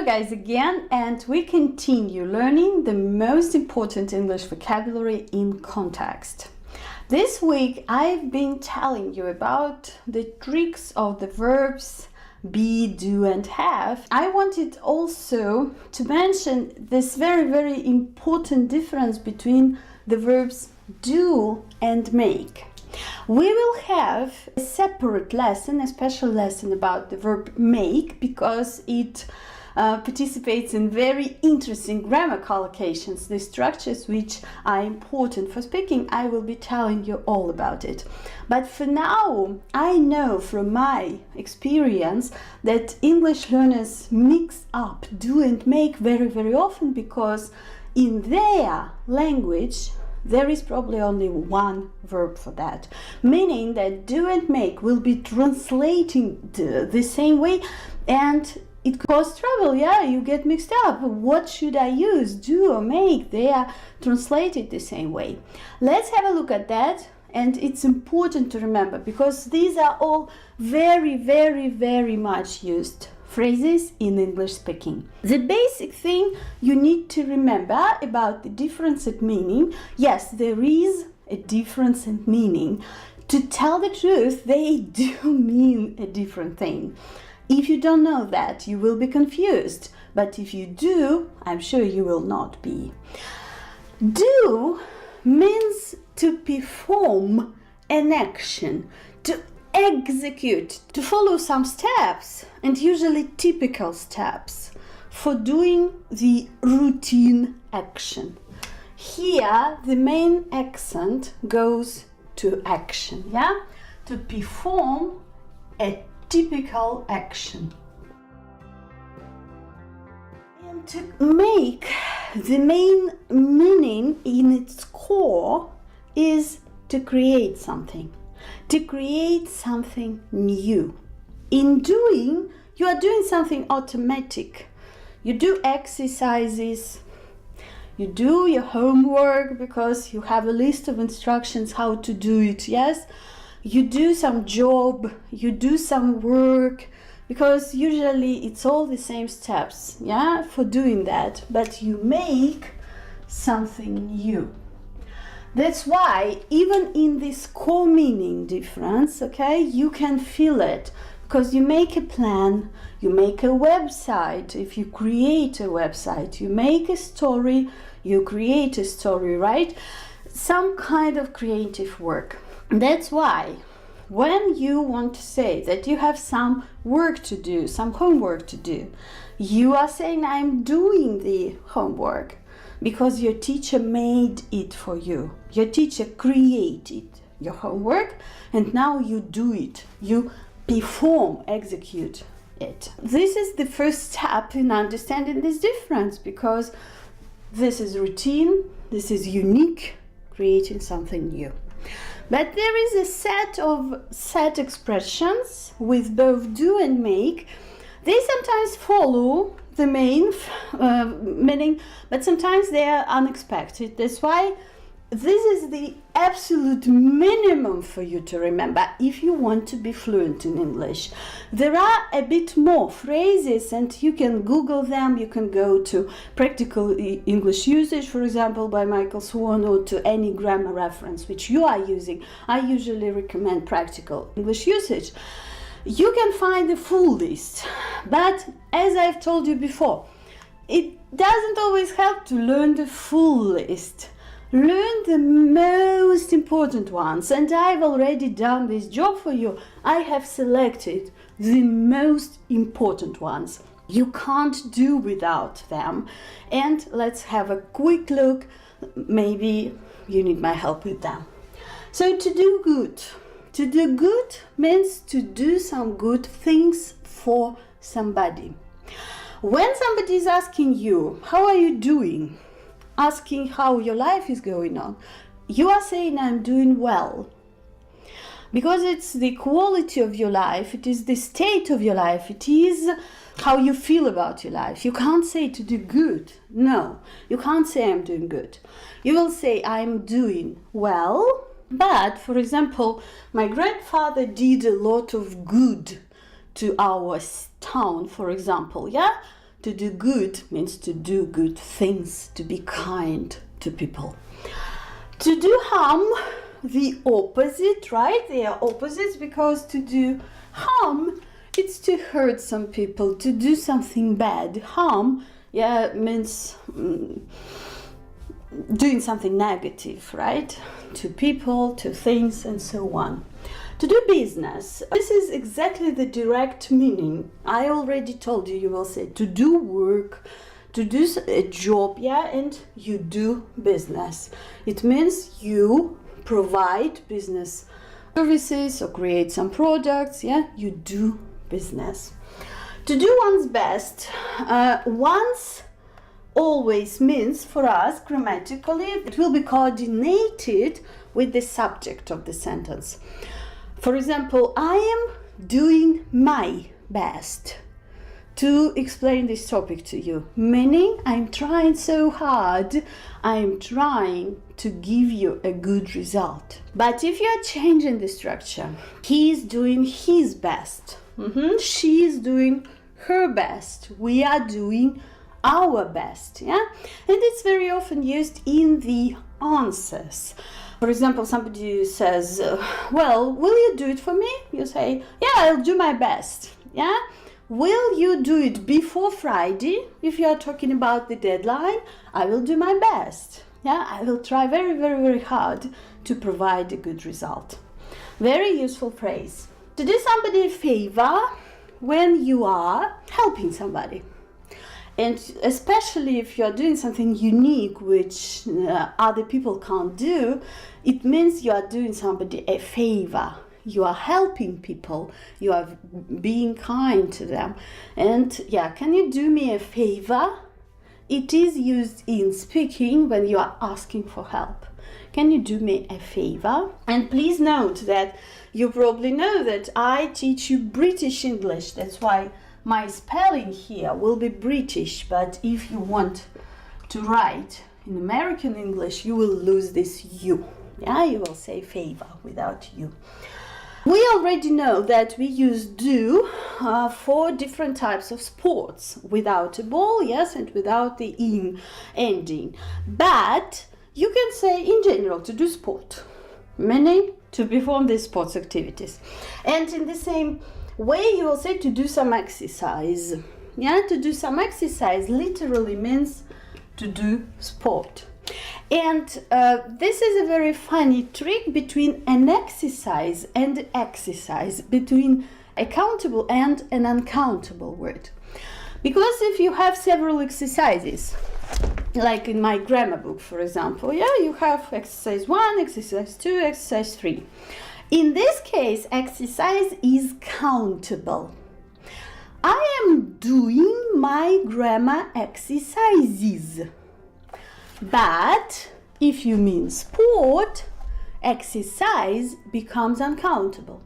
guys again, and we continue learning the most important English vocabulary in context. This week I've been telling you about the tricks of the verbs be, do and have. I wanted also to mention this very important difference between the verbs do and make. We will have a separate lesson, a special lesson about the verb make, because it participates in very interesting grammar collocations, the structures which are important for speaking. I will be telling you all about it. But for now, I know from my experience that English learners mix up do and make very often, because in their language there is probably only one verb for that, meaning that do and make will be translating the same way, and it causes trouble. Yeah, you get mixed up. What should I use, do or make? They are translated the same way. Let's have a look at that, and it's important to remember because these are all very much used phrases in English speaking. The basic thing you need to remember about the difference in meaning, yes, there is a difference in meaning. To tell the truth, they do mean a different thing. If you don't know that, you will be confused, but if you do, I'm sure you will not be. Do means to perform an action, to execute, to follow some steps, and usually typical steps for doing the routine action. Here the main accent goes to action, yeah? To perform a typical action. And to make, the main meaning in its core is to create something. To create something new. In doing, you are doing something automatic. You do exercises, you do your homework because you have a list of instructions how to do it, yes? You do some job, you do some work, because usually it's all the same steps, yeah, for doing that, but you make something new. That's why even in this core meaning difference, okay, you can feel it, because you make a plan, you make a website. If you create a website, you make a story, you create a story, right? Some kind of creative work. That's why when you want to say that you have some work to do, some homework to do, you are saying I'm doing the homework. Because your teacher made it for you. Your teacher created your homework and now you do it. You perform, execute it. This is the first step in understanding this difference, because this is routine, this is unique, creating something new. But there is a set of set expressions with both do and make. They sometimes follow the main meaning, but sometimes they are unexpected. That's why this is the absolute minimum for you to remember if you want to be fluent in English. There are a bit more phrases and you can Google them. You can go to Practical English Usage, for example, by Michael Swan, or to any grammar reference which you are using. I usually recommend Practical English Usage. You can find the full list, but as I've told you before, it doesn't always help to learn the full list. Learn the most important ones, and I've already done this job for you. I have selected the most important ones. You can't do without them. And let's have a quick look. Maybe you need my help with them. So to do good. To do good means to do some good things for somebody. When somebody is asking you, how are you doing? Asking how your life is going on, you are saying, I'm doing well. Because it's the quality of your life, it is the state of your life, it is how you feel about your life. You can't say to do good. No, you can't say I'm doing good. You will say I'm doing well. But, for example, my grandfather did a lot of good to our town, for example, yeah? to do good means to do good things, to be kind to people. To do harm, the opposite, right? They are opposites, because to do harm, it's to hurt some people, to do something bad. Harm, means doing something negative, right? To people, to things, and so on. To do business, this is exactly the direct meaning. I already told you, you will say to do work, to do a job, and you do business. It means you provide business services or create some products, you do business. To do one's best, once always means for us grammatically, it will be coordinated with the subject of the sentence. For example, I am doing my best to explain this topic to you, meaning I'm trying so hard, I'm trying to give you a good result. But if you are changing the structure, he is doing his best, she is doing her best, we are doing our best, and it's very often used in the answers. For example, somebody says, well, will you do it for me? You say, yeah, I'll do my best. Will you do it before Friday? If you are talking about the deadline, I will do my best. I will try very, very, very hard to provide a good result. Very useful phrase. To do somebody a favor when you are helping somebody. And especially if you are doing something unique which other people can't do, it means you are doing somebody a favor. You are helping people, you are being kind to them. And can you do me a favor? It is used in speaking when you are asking for help. Can you do me a favor? And please note that you probably know that I teach you British English. That's why my spelling here will be British, but if you want to write in American English, you will lose this U. You will say favor without U. We already know that we use do for different types of sports, without a ball, and without the in ending. But you can say in general to do sport, meaning to perform these sports activities. And in the same way, you will say to do some exercise. To do some exercise literally means to do sport. And this is a very funny trick between an exercise and exercise, between a countable and an uncountable word. Because if you have several exercises, like in my grammar book, for example, you have exercise 1, exercise 2, exercise 3. In this case, exercise is countable. I am doing my grammar exercises. But if you mean sport, exercise becomes uncountable.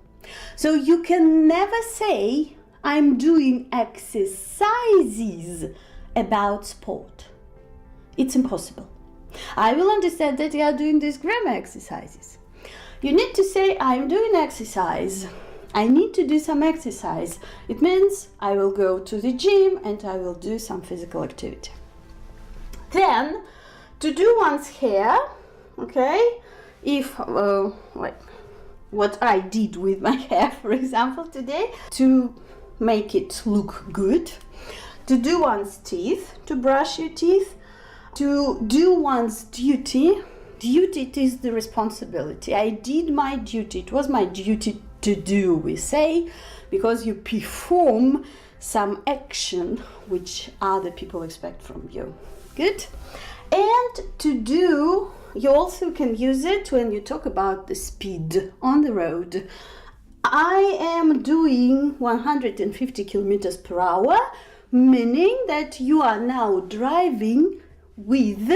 So you can never say, I'm doing exercises about sport. It's impossible. I will understand that you are doing these grammar exercises. You need to say, I'm doing exercise. I need to do some exercise. It means I will go to the gym and I will do some physical activity. Then, to do one's hair, if, like what I did with my hair, for example, today, to make it look good, to do one's teeth, to brush your teeth, to do one's duty. Duty, it is the responsibility. I did my duty. It was my duty to do, we say, because you perform some action which other people expect from you. Good? And to do, you also can use it when you talk about the speed on the road. I am doing 150 kilometers per hour, meaning that you are now driving with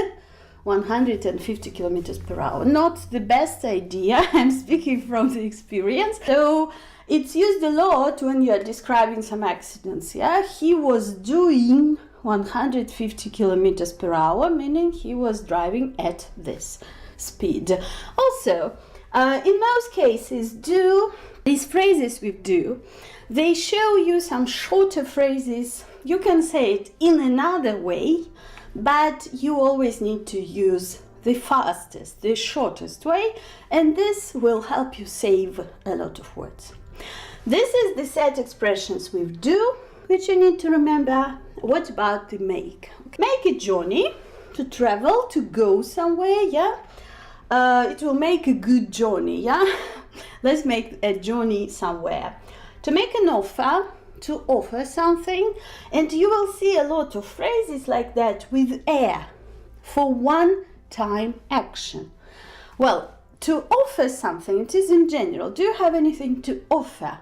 150 kilometers per hour. Not the best idea, I'm speaking from the experience. So it's used a lot when you are describing some accidents. He was doing 150 kilometers per hour, meaning he was driving at this speed. Also, in most cases, do, these phrases with do, They show you some shorter phrases. You can say it in another way, but you always need to use the fastest, the shortest way, and this will help you save a lot of words. This is the set expressions we do, which you need to remember. What about the make? Make a journey, to travel, to go somewhere, yeah? It will make a good journey, yeah? Let's make a journey somewhere. To make an offer, to offer something, and you will see a lot of phrases like that with air for one-time action. Well, to offer something, it is in general. Do you have anything to offer?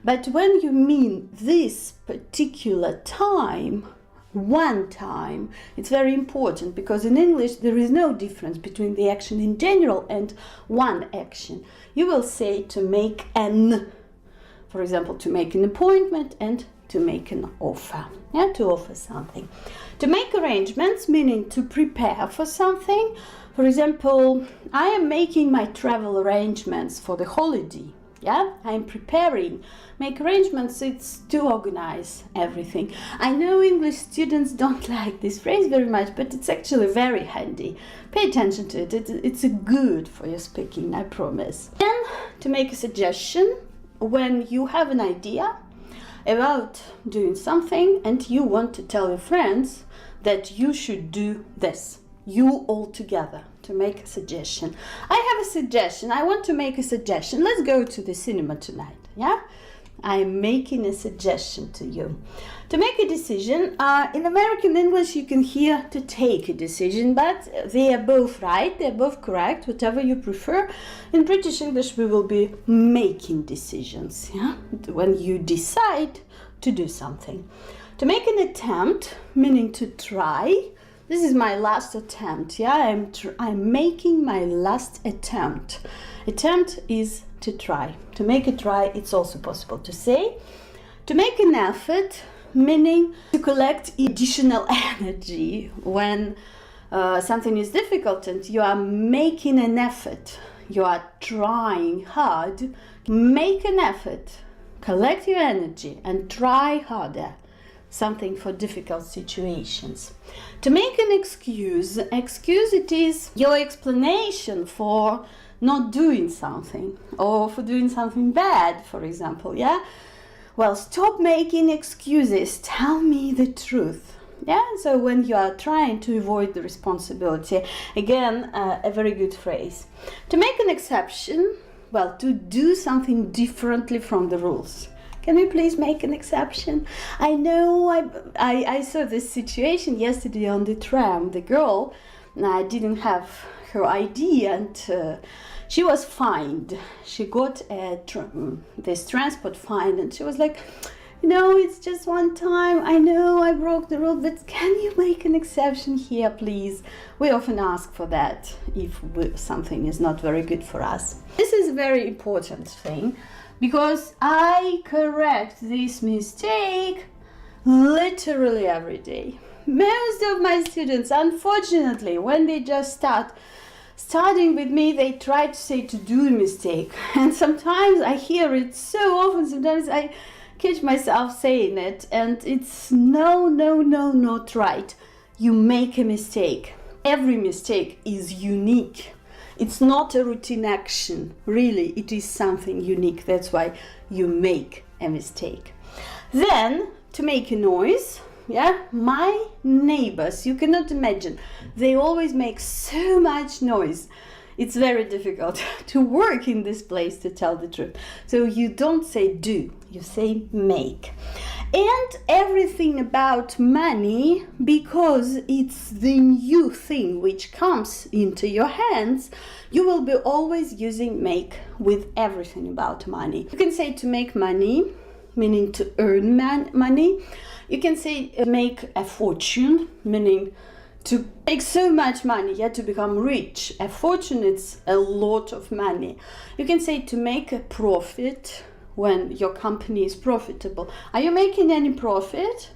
But when you mean this particular time, one time, it's very important, because in English there is no difference between the action in general and one action. You will say to make an, for example, to make an appointment and to make an offer, yeah, to offer something. To make arrangements, meaning to prepare for something. For example, I am making my travel arrangements for the holiday. Yeah, I'm preparing. Make arrangements, it's to organize everything. I know English students don't like this phrase very much, but it's actually very handy. Pay attention to it. It's good for your speaking, I promise. Then, to make a suggestion, when you have an idea about doing something and you want to tell your friends that you should do this, you all together, to make a suggestion. I have a suggestion. I want to make a suggestion. Let's go to the cinema tonight, yeah? I am making a suggestion to you. To make a decision, in American English you can hear to take a decision, but they are both right, they are both correct, whatever you prefer. In British English we will be making decisions, yeah? When you decide to do something. To make an attempt, meaning to try. This is my last attempt, yeah? I'm making my last attempt. Attempt is to try. To make a try, it's also possible to say. To make an effort, meaning to collect additional energy when something is difficult and you are making an effort. You are trying hard. Make an effort, collect your energy and try harder. Something for difficult situations. To make an excuse, it is your explanation for not doing something or for doing something bad, for example, yeah? Well, stop making excuses, tell me the truth. Yeah, so when you are trying to avoid the responsibility, again, a very good phrase. To make an exception, well, to do something differently from the rules. Can we please make an exception? I know I saw this situation yesterday on the tram. The girl didn't have her ID and she was fined. She got this transport fine and she was like, you know, it's just one time. I know I broke the rule, but can you make an exception here, please? We often ask for that if something is not very good for us. This is a very important thing, because I correct this mistake literally every day. Most of my students, unfortunately, when they just starting with me, they try to say to do a mistake. And sometimes I hear it so often, sometimes I catch myself saying it, and it's no, not right. You make a mistake. Every mistake is unique. It's not a routine action, really, it is something unique. That's why you make a mistake. Then, to make a noise, yeah, my neighbors, you cannot imagine, they always make so much noise. It's very difficult to work in this place, to tell the truth. So you don't say do, you say make. And everything about money, because it's the new thing which comes into your hands, you will be always using make with everything about money. You can say to make money, meaning to earn money. You can say make a fortune, meaning to make so much money, yeah, to become rich. A fortune is a lot of money. You can say to make a profit, when your company is profitable. Are you making any profit?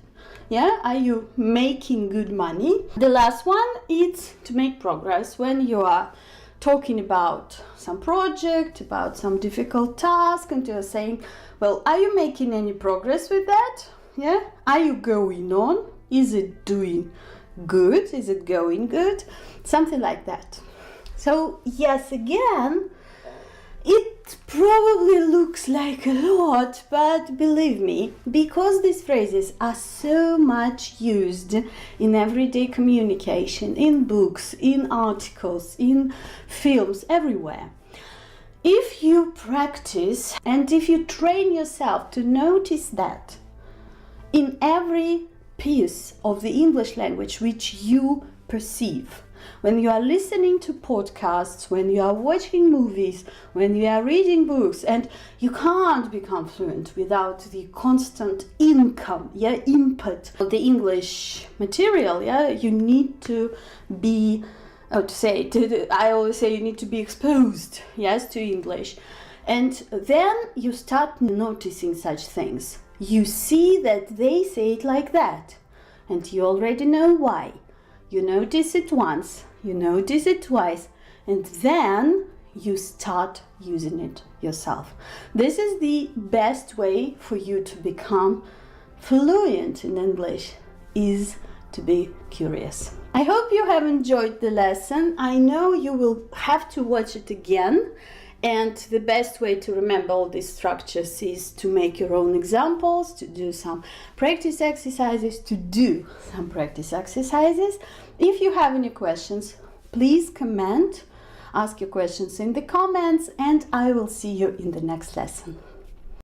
Yeah, are you making good money? The last one is to make progress, when you are talking about some project, about some difficult task, and you're saying, well, are you making any progress with that? Yeah? Are you going on? Is it doing good? Is it going good? Something like that. So, yes, again, it probably looks like a lot, but believe me, because these phrases are so much used in everyday communication, in books, in articles, in films, everywhere. If you practice and if you train yourself to notice that in every piece of the English language which you perceive, when you are listening to podcasts, when you are watching movies, when you are reading books, and you can't become fluent without the constant input of the English material, you need to be, I always say you need to be exposed, to English. And then you start noticing such things. You see that they say it like that, and you already know why. You notice it once, you notice it twice, and then you start using it yourself. This is the best way for you to become fluent in English, is to be curious. I hope you have enjoyed the lesson. I know you will have to watch it again, and the best way to remember all these structures is to make your own examples, to do some practice exercises, If you have any questions, please comment, ask your questions in the comments, and I will see you in the next lesson.